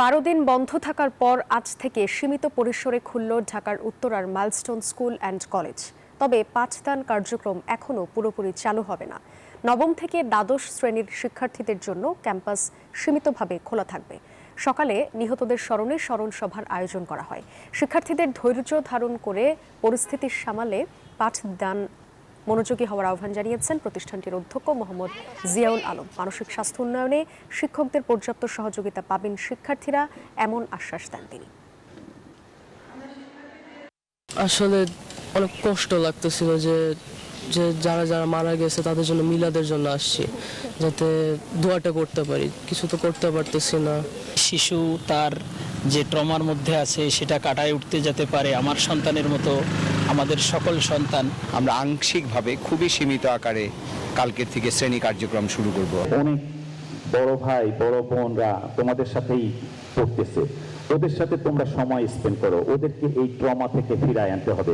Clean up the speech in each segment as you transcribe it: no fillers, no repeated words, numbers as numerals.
12 দিন বন্ধ থাকার পর আজ থেকে সীমিত পরিসরে খুলল ঢাকার উত্তরার মাইলস্টোন স্কুল অ্যান্ড কলেজ। তবে পাঠদান কার্যক্রম এখনও পুরোপুরি চালু হবে না। নবম থেকে দ্বাদশ শ্রেণীর শিক্ষার্থীদের জন্য ক্যাম্পাস সীমিতভাবে খোলা থাকবে। সকালে নিহতদের স্মরণে স্মরণ সভার আয়োজন করা হয়। শিক্ষার্থীদের ধৈর্য ধারণ করে পরিস্থিতি সামালে পাঠদান মনোযোগী হওয়ার আহ্বান জানিয়েছেন প্রতিষ্ঠানটির অধ্যক্ষ মোহাম্মদ জিয়াউল আলম। মানসিক স্বাস্থ্য উন্নয়নে শিক্ষকদের পর্যাপ্ত সহযোগিতা পাবেন শিক্ষার্থীরা, এমন আশ্বাস দেন তিনি। আসলে অনেক কষ্ট লাগতেছিল যে যারা যারা মারা গেছে তাদের জন্য মিলাদের জন্য আসছি, যাতে দোয়াটা করতে পারি। কিছু তো করতে পারতেছি না। শিশু তার যে ট্রমার মধ্যে আছে সেটা কাটায় উঠতে যেতে পারে। আমার সন্তানের মতো আমাদের সকল সন্তান। আমরা আংশিকভাবে খুবই সীমিত আকারে কালকের থেকে শ্রেণী কার্যক্রম শুরু করব। অনেক বড় ভাই বড় বোনরা তোমাদের সাথেই পড়তেছে, ওদের সাথে তোমরা সময় স্পেন্ড করো, ওদেরকে এই ট্রমা থেকে ফিরায় আনতে হবে।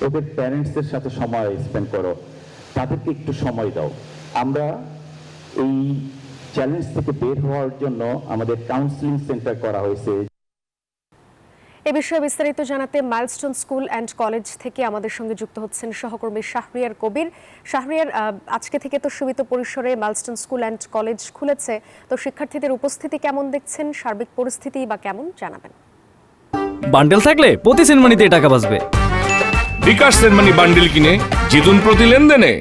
ওদের প্যারেন্টসদের সাথে সময় স্পেন্ড করো, তাদেরকে একটু সময় দাও। আমরা এই চ্যালেঞ্জ থেকে বের হওয়ার জন্য আমাদের কাউন্সিলিং সেন্টার করা হয়েছে। এ বিষয়ে বিস্তারিত জানাতে মাইলস্টোন স্কুল অ্যান্ড কলেজ থেকে আমাদের সঙ্গে যুক্ত হচ্ছেন সহকর্মী শাহরিয়ার কবির। শাহরিয়ার, আজকে থেকে তো সীমিত পরিসরে মাইলস্টোন স্কুল অ্যান্ড কলেজ খুলেছে, তো শিক্ষার্থীদের উপস্থিতি কেমন দেখছেন, সার্বিক পরিস্থিতি বা কেমন জানাবেন? বান্ডেল থাকলে প্রতি সেনমানিতে টাকা বাঁচবে। বিকাশ সেনমানি বান্ডেল কিনে জিতুন প্রতি লেনদেনে।